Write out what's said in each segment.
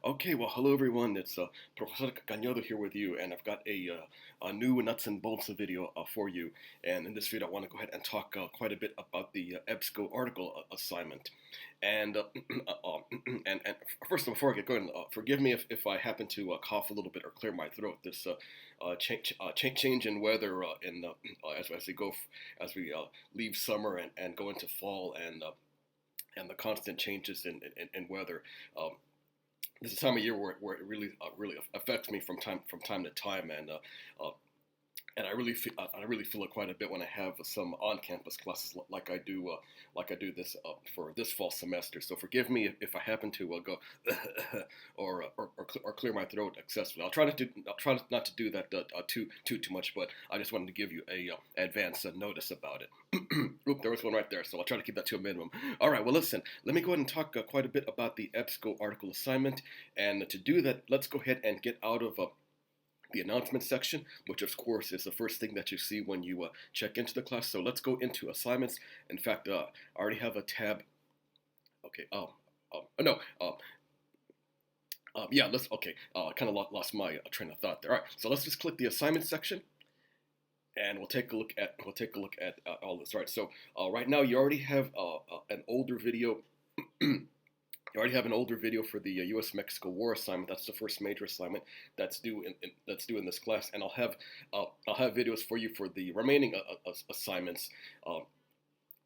Okay, well, hello everyone. It's Profesor Cañedo here with you, and I've got a new nuts and bolts video for you. And in this video, I want to go ahead and talk quite a bit about the EBSCO article assignment. And and first, before I get going, forgive me if I happen to cough a little bit or clear my throat. This change in weather as we as we leave summer and go into fall and the constant changes in weather. This is a time of year where it really affects me from time to time, uh, and I really feel it quite a bit when I have some on-campus classes like I do this for this fall semester. So forgive me if I happen to go or clear my throat excessively. I'll try not to do that too much, but I just wanted to give you a advance notice about it. Oop, there was one right there, so I'll try to keep that to a minimum. All right, well listen, let me go ahead and talk quite a bit about the EBSCO article assignment, and to do that, let's go ahead and get out of the announcement section, which of course is the first thing that you see when you check into the class. So let's go into assignments. In fact, I already have a tab. Okay. No. Yeah. Let's. Okay. Kind of lost my train of thought there. All right. So let's just click the assignment section, and we'll take a look at all this. All right. So right now you already have an older video. You already have an older video for the U.S.-Mexico War assignment. That's the first major assignment that's due in this class, and I'll have videos for you for the remaining assignments,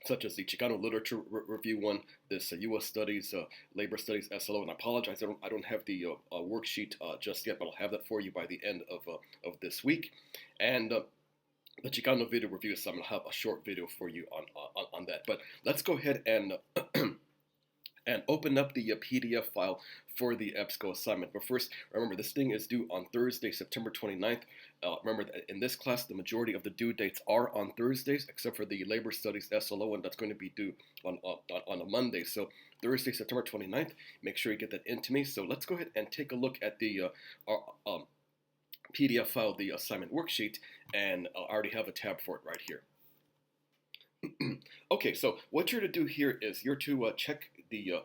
such as the Chicano Literature Review one, this U.S. Studies, Labor Studies SLO. And I apologize, I don't have the worksheet just yet, but I'll have that for you by the end of this week, and. The Chicano Video Review assignment, I'll have a short video for you on that. But let's go ahead and open up the PDF file for the EBSCO assignment. But first, remember, this thing is due on Thursday, September 29th. Remember, that in this class, the majority of the due dates are on Thursdays, except for the Labor Studies SLO one that's going to be due on a Monday. So Thursday, September 29th, make sure you get that into me. So let's go ahead and take a look at the PDF file, the assignment worksheet, and I already have a tab for it right here. Okay, so what you're to do here is you're to check the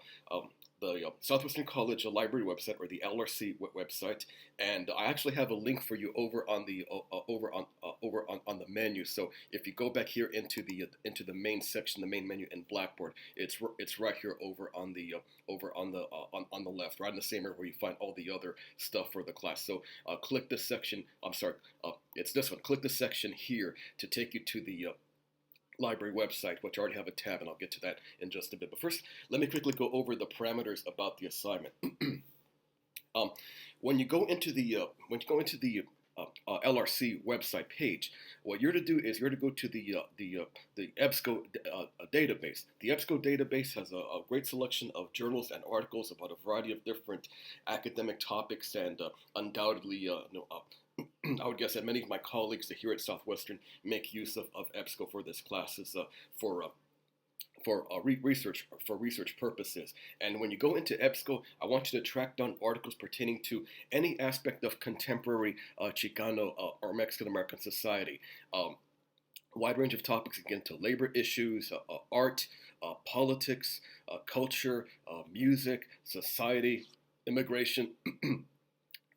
Southwestern College Library website, or the LRC website, and I actually have a link for you over on the on the menu. So if you go back here into the main section, the main menu in Blackboard, it's right here over on the on the left, right in the same area where you find all the other stuff for the class. So click this section. I'm sorry, it's this one. Click the section here to take you to the library website, which I already have a tab, and I'll get to that in just a bit. But first, let me quickly go over the parameters about the assignment. When you go into the LRC website page, what you're to do is you're to go to the EBSCO database. The EBSCO database has a great selection of journals and articles about a variety of different academic topics, and undoubtedly, I would guess that many of my colleagues here at Southwestern make use of EBSCO for this classes for research purposes. And when you go into EBSCO, I want you to track down articles pertaining to any aspect of contemporary Chicano or Mexican American society. Wide range of topics, again, to labor issues, art, politics, culture, music, society, immigration.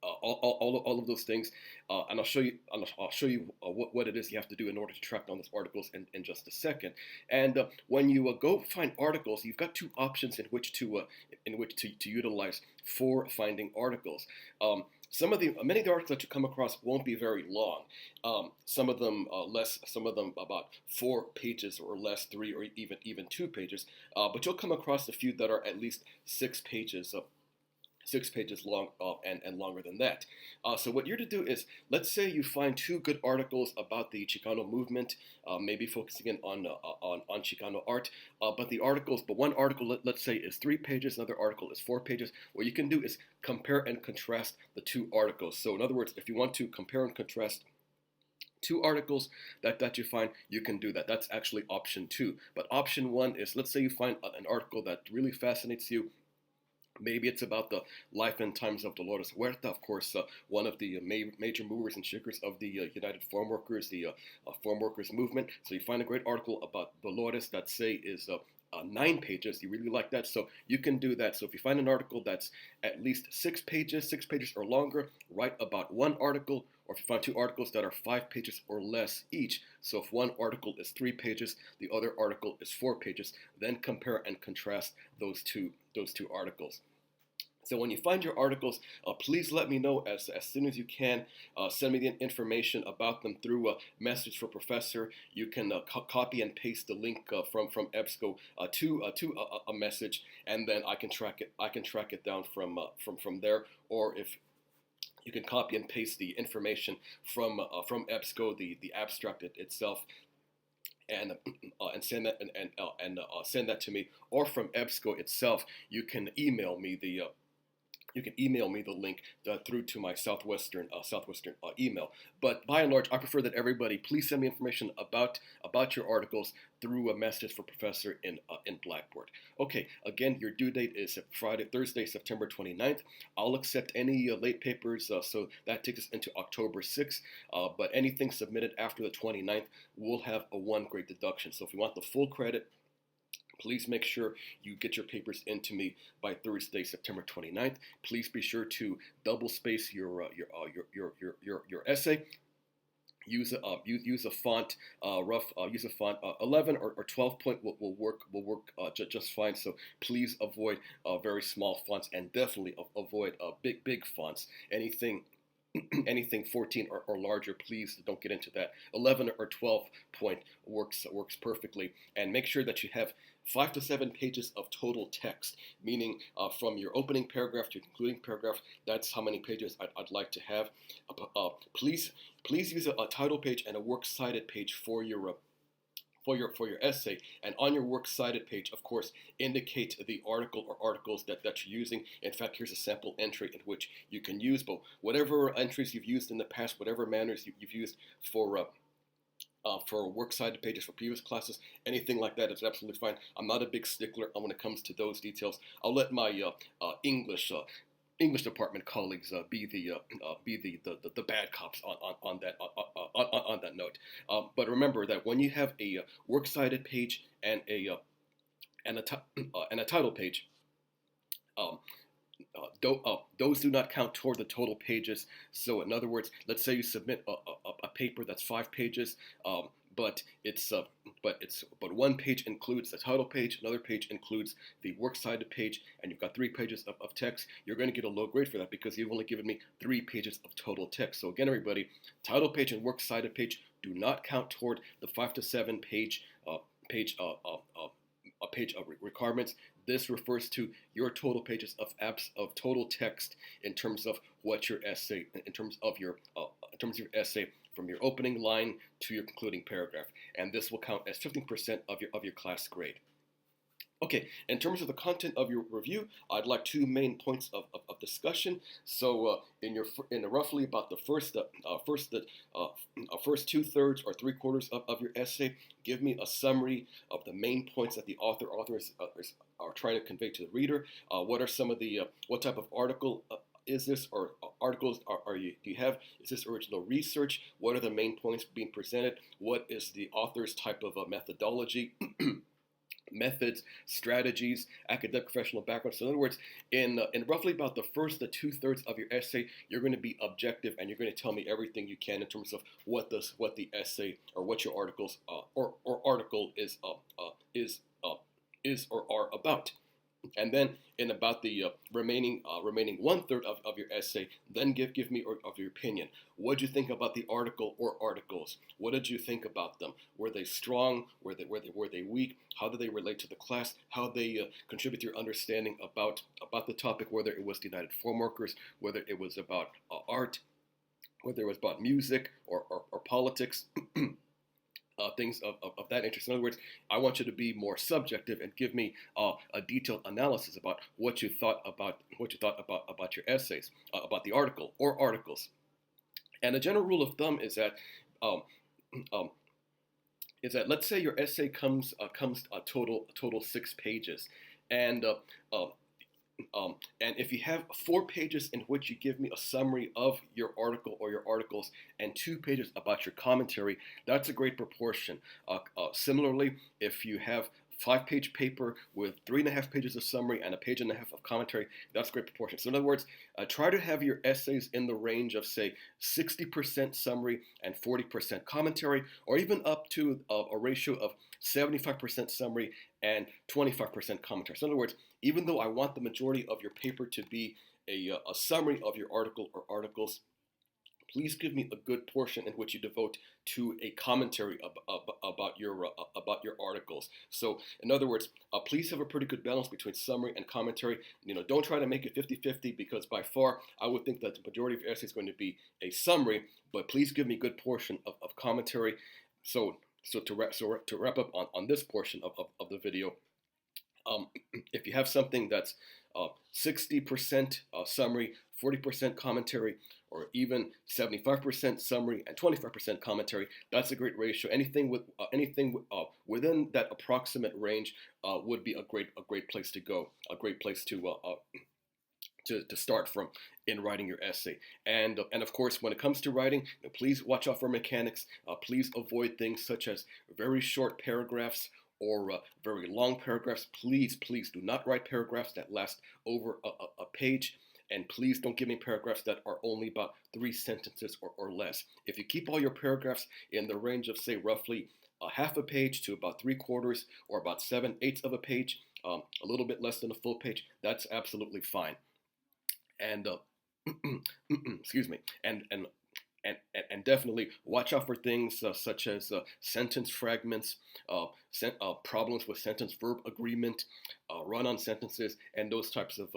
All of those things, and I'll show you what it is you have to do in order to track down those articles in just a second. And when you go find articles, you've got two options in which to utilize for finding articles. Many of the articles that you come across won't be very long. Some of them less, some of them about 4 pages or less, 3 or even 2 pages. But you'll come across a few that are at least 6 pages. 6 pages long and longer than that. So what you're to do is, let's say you find 2 good articles about the Chicano movement, maybe focusing in on Chicano art, but one article, let's say, is 3 pages, another article is 4 pages. What you can do is compare and contrast the 2 articles. So in other words, if you want to compare and contrast 2 articles that you find, you can do that. That's actually option 2. But option 1 is, let's say you find an article that really fascinates you. Maybe it's about the life and times of Dolores Huerta, of course, one of the major movers and shakers of the United Farm Workers, the farm workers movement. So you find a great article about Dolores that, say, is 9 pages, you really like that, so you can do that. So if you find an article that's at least 6 pages or longer, write about one article. Or if you find 2 articles that are 5 pages or less each, so if one article is 3 pages, the other article is 4 pages, then compare and contrast those two articles. So when you find your articles, please let me know as soon as you can. Send me the information about them through a message for Professor. You can copy and paste the link from EBSCO to a message, and then I can track it down from there. Or if you can copy and paste the information from EBSCO, the abstract itself, and send that send that to me. Or from EBSCO itself, you can email me the link through to my Southwestern email. But by and large, I prefer that everybody please send me information about your articles through a message for Professor in Blackboard. Okay, again, your due date is Thursday, September 29th. I'll accept any late papers, so that takes us into October 6th. But anything submitted after the 29th will have a 1 grade deduction. So if you want the full credit, please make sure you get your papers into me by Thursday, September 29th. Please be sure to double space your essay. Use a font use a font 11 or 12 point will work just fine. So please avoid very small fonts, and definitely avoid big fonts. Anything 14 or larger, please don't get into that. 11 or 12 point works perfectly. And make sure that you have 5 to 7 pages of total text, meaning from your opening paragraph to your concluding paragraph. That's how many pages I'd like to have. Please use a title page and a works cited page for your essay. And on your works cited page, of course, indicate the article or articles that you're using. In fact, here's a sample entry in which you can use, but whatever entries you've used in the past, whatever manners you've used for works cited pages for previous classes, anything like that is absolutely fine. I'm not a big stickler when it comes to those details. I'll let my English department colleagues be the bad cops on that note. But remember that when you have a works cited page and a title page, those do not count toward the total pages. So in other words, let's say you submit a paper that's 5 pages, but one page includes the title page, another page includes the works cited page, and you've got 3 pages of text. You're going to get a low grade for that because you've only given me 3 pages of total text. So again, everybody, title page and works cited page do not count toward the 5 to 7 page requirements. This refers to your total pages of total text in terms of what your essay, in terms of your essay from your opening line to your concluding paragraph, and this will count as 15% of your class grade. Okay, in terms of the content of your review, I'd like 2 main points of discussion. So in roughly about the first 2/3 or 3/4 of your essay, give me a summary of the main points that the authors are trying to convey to the reader. What are some of the what type of article is this, or articles do you have? Is this original research? What are the main points being presented? What is the author's type of methodology? Methods, strategies, academic professional background. So in other words, in roughly about the first 2/3 of your essay, you're going to be objective and you're going to tell me everything you can in terms of what the essay or what your articles or article is or are about. And then in about the remaining 1/3 of your essay, then give me of your opinion. What did you think about the article or articles? What did you think about them? Were they strong? Were they weak? How did they relate to the class? How they contribute to your understanding about the topic? Whether it was the United Farm Workers, whether it was about art, whether it was about music or politics. Things of that interest. In other words, I want you to be more subjective and give me a detailed analysis about what you thought about your essays, about the article or articles. And a general rule of thumb is that let's say your essay comes a total 6 pages, and if you have 4 pages in which you give me a summary of your article or your articles and 2 pages about your commentary, that's a great proportion. Similarly, if you have 5-page paper with 3.5 pages of summary and 1.5 pages of commentary, that's great proportion. So in other words, try to have your essays in the range of, say, 60% summary and 40% commentary, or even up to a ratio of 75% summary and 25% commentary. So in other words, even though I want the majority of your paper to be a summary of your article or articles, please give me a good portion in which you devote to a commentary about your articles. So, in other words, please have a pretty good balance between summary and commentary. Don't try to make it 50-50, because by far I would think that the majority of your essay is going to be a summary. But please give me a good portion of commentary. So to wrap up on this portion of the video, if you have something that's 60% summary, 40% commentary, or even 75% summary and 25% commentary, that's a great ratio. Anything within that approximate range would be a great place to go, a great place to start from in writing your essay. And of course, when it comes to writing, please watch out for mechanics. Please avoid things such as very short paragraphs or very long paragraphs. Please do not write paragraphs that last over a page. And please don't give me paragraphs that are only about 3 sentences or less. If you keep all your paragraphs in the range of, say, roughly a half a page to about 3/4 or about 7/8 of a page, a little bit less than a full page, that's absolutely fine. And excuse me, and definitely watch out for things such as sentence fragments, problems with sentence-verb agreement, run-on sentences, and those types of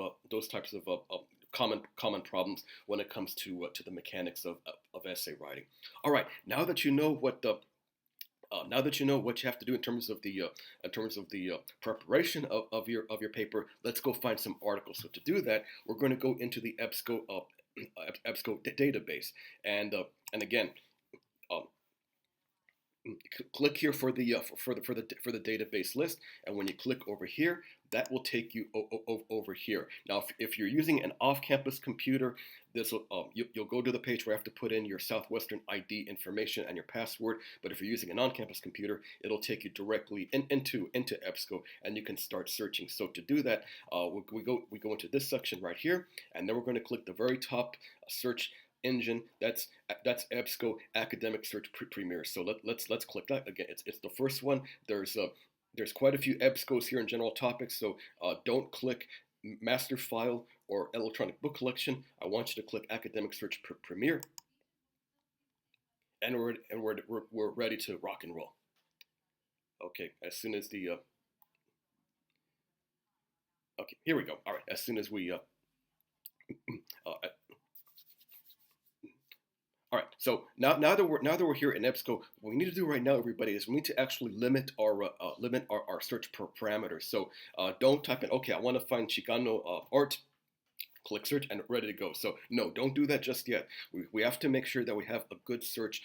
common problems when it comes to the mechanics of essay writing. All right, now that you know what you have to do in terms of the preparation of your paper, let's go find some articles. So to do that, we're going to go into the EBSCO database, and again, click here for the database list, and when you click over here, that will take you over here. Now, if you're using an off-campus computer, this will you'll go to the page where you have to put in your Southwestern ID information and your password. But if you're using an on-campus computer, it'll take you directly into EBSCO, and you can start searching. So to do that, we go into this section right here, and then we're going to click the very top search engine. That's EBSCO Academic Search Premier. So let's click that again. It's the first one. There's quite a few EBSCOs here in general topics, so don't click Master File or Electronic Book Collection. I want you to click Academic Search Premier, and we're ready to rock and roll. Okay, as soon as the okay, here we go. All right, as soon as we all right, so now that we're here in EBSCO, what we need to do right now, everybody, is we need to actually limit our search parameters. So don't type in, okay, I want to find Chicano art, click search, and ready to go. So no, don't do that just yet. We have to make sure that we have a good search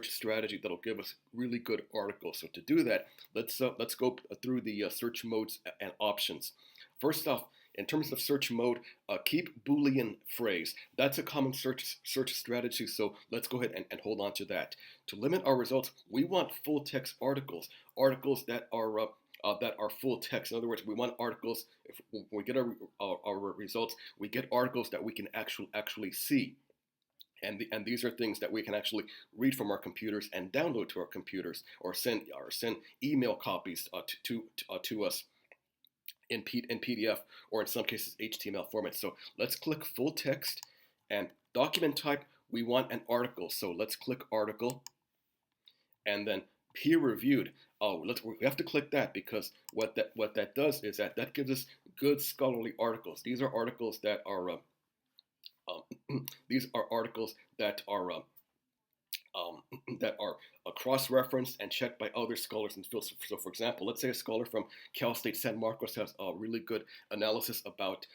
strategy that'll give us really good articles. So to do that, let's go through the search modes and options. First off, in terms of search mode, keep Boolean phrase. That's a common search strategy, so let's go ahead and hold on to that. To limit our results, we want full text articles that are full text. In other words, we want articles. When we get our results, we get articles that we can actually see. And these are things that we can actually read from our computers and download to our computers, or send email copies to us in PDF, or in some cases HTML format. So let's click full text, and document type, we want an article. So let's click article, and then peer reviewed. We have to click that, because what that does is that gives us good scholarly articles. These are articles that are cross-referenced and checked by other scholars in the field. So, for example, let's say a scholar from Cal State San Marcos has a really good analysis about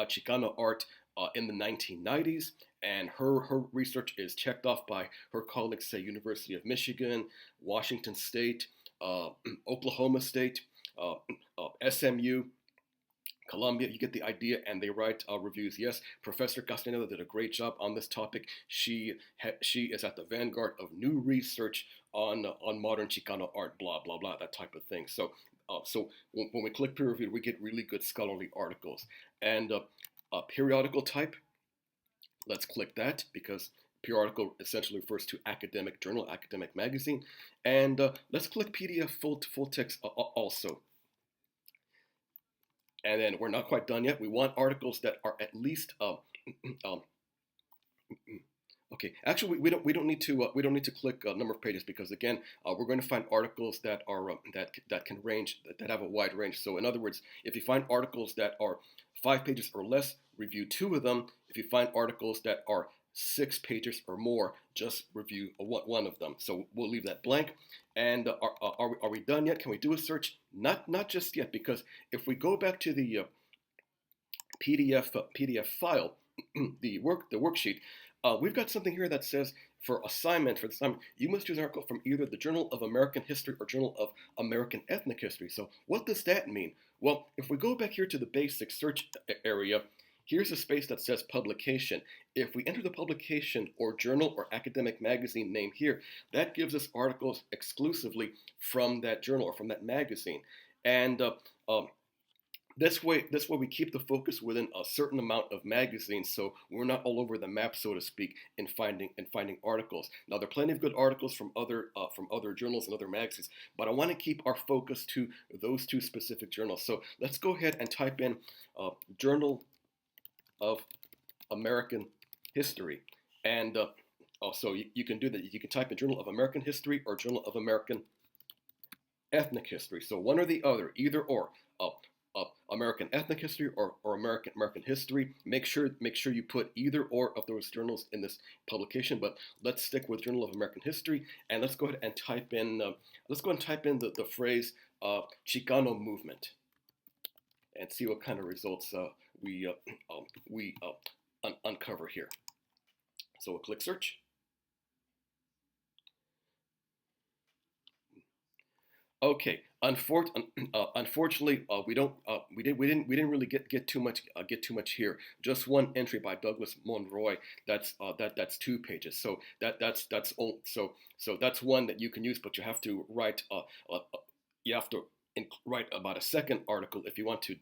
Chicano art in the 1990s, and her research is checked off by her colleagues, say University of Michigan, Washington State, Oklahoma State, SMU, Columbia, you get the idea, and they write reviews. Yes, Professor Cañedo did a great job on this topic. She is at the vanguard of new research on modern Chicano art, blah blah blah, that type of thing. So when we click peer review, we get really good scholarly articles. And periodical type, let's click that because periodical essentially refers to academic journal, academic magazine. And let's click PDF full text also. And then we're not quite done yet. We want articles that are at least okay. Actually, we don't need to click number of pages because again, we're going to find articles that are that can range, that have a wide range. So in other words, if you find articles that are 5 pages or less, review 2 of them. If you find articles that are 6 pages or more, just review one of them. So we'll leave that blank. And are we done yet? Can we do a search? Not just yet, because if we go back to the PDF file, the worksheet, we've got something here that says for the assignment, you must choose an article from either the Journal of American History or Journal of American Ethnic History. So what does that mean? Well, if we go back here to the basic search area, here's a space that says publication. If we enter the publication or journal or academic magazine name here, that gives us articles exclusively from that journal or from that magazine. And this way we keep the focus within a certain amount of magazines, so we're not all over the map, so to speak, in finding articles. Now, there are plenty of good articles from other journals and other magazines, but I want to keep our focus to those 2 specific journals. So let's go ahead and type in Journal of American History, and so you can do that. You can type in Journal of American History or Journal of American Ethnic History. So one or the other, either or. American Ethnic History or American History. Make sure you put either or of those journals in this publication. But let's stick with Journal of American History, and let's go ahead and type in the phrase Chicano movement, and see what kind of results we uncover here. So we'll click search. Okay. Unfortunately, we didn't really get too much here. Just one entry by Douglas Monroy. That's 2 pages. So that's one that you can use, but you have to write write about a second article if you want to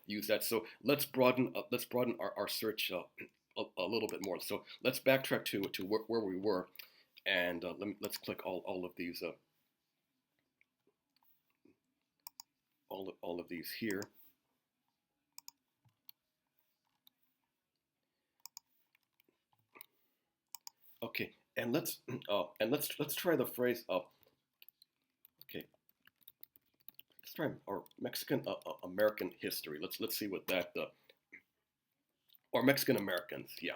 use that. So let's broaden our search a little bit more. So let's backtrack to where we were, and let's click all of these. All of these here. Okay, and let's try the phrase okay. Let's try our Mexican American history. Let's see what that or Mexican Americans. Yeah.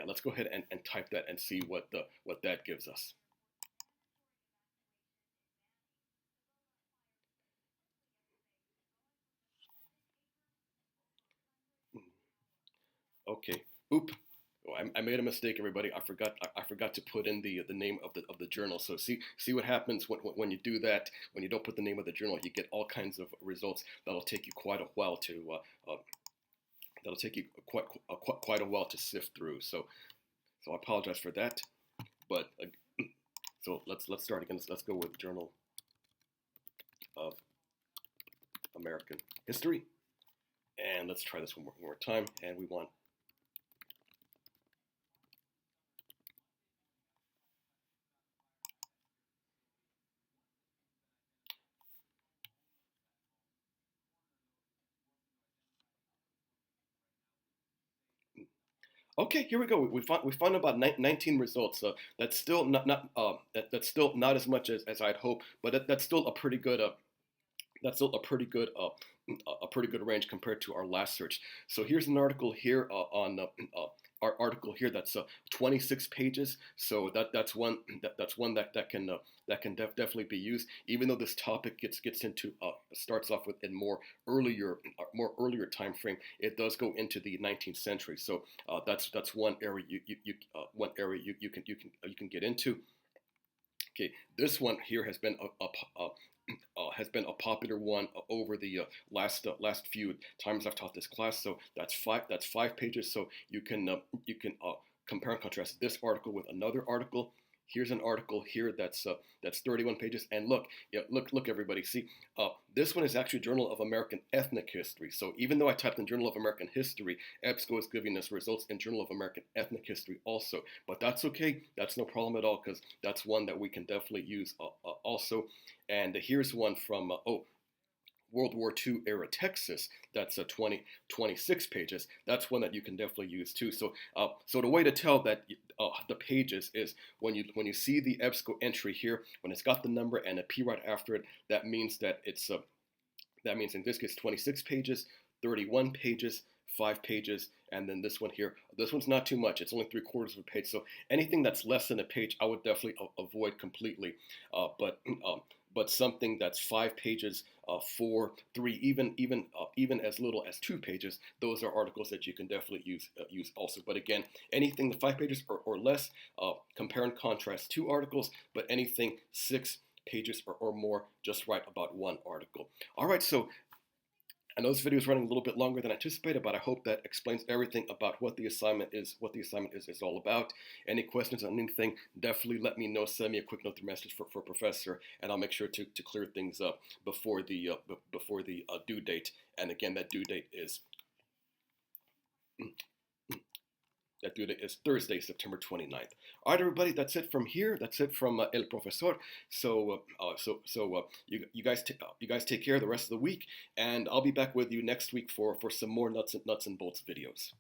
Let's go ahead and type that and see what that gives us. Okay. Oop. Oh, I made a mistake, everybody. I forgot to put in the name of the journal. So see what happens when you do that. When you don't put the name of the journal, you get all kinds of results. That'll take you quite a while to quite a while to sift through. So I apologize for that. But so let's start again. Let's go with Journal of American History, and let's try this one more time. And we want okay, here we go. We found about 19 results. That's still that's still not as much as I'd hope, but that's still a pretty good a pretty good range compared to our last search. So here's an article here on our article here that's 26 pages. So that's one that can definitely be used. Even though this topic gets into starts off with a more earlier time frame, it does go into the 19th century. So that's one area you can get into. Okay, this one here has been has been a popular one over the last few times I've taught this class. So that's five pages. So you can compare and contrast this article with another article. Here's an article here that's 31 pages, and look, yeah, look, everybody, see, this one is actually Journal of American Ethnic History. So even though I typed in Journal of American History, EBSCO is giving us results in Journal of American Ethnic History also. But that's okay, that's no problem at all, because that's one that we can definitely use also. And here's one from World War II era Texas. That's 26 pages. That's one that you can definitely use too. So, so the way to tell that the pages is when you see the EBSCO entry here, when it's got the number and a P right after it, that means that it's that means in this case 26 pages, 31 pages, 5 pages, and then this one here. This one's not too much. It's only 3/4 of a page. So anything that's less than a page, I would definitely avoid completely. But something that's 5 pages, 4, 3, even as little as 2 pages, those are articles that you can definitely use also. But again, anything 5 pages or less, compare and contrast 2 articles. But anything 6 pages or more, just write about 1 article. All right, so I know this video is running a little bit longer than anticipated, but I hope that explains everything about what the assignment is all about. Any questions on anything, definitely let me know. Send me a quick note through message for Professor, and I'll make sure to clear things up before the due date. And again, that due date is Thursday, September 29th. All right, everybody, that's it from here. That's it from El Profesor. So, you guys take care the rest of the week, and I'll be back with you next week for some more nuts and bolts videos.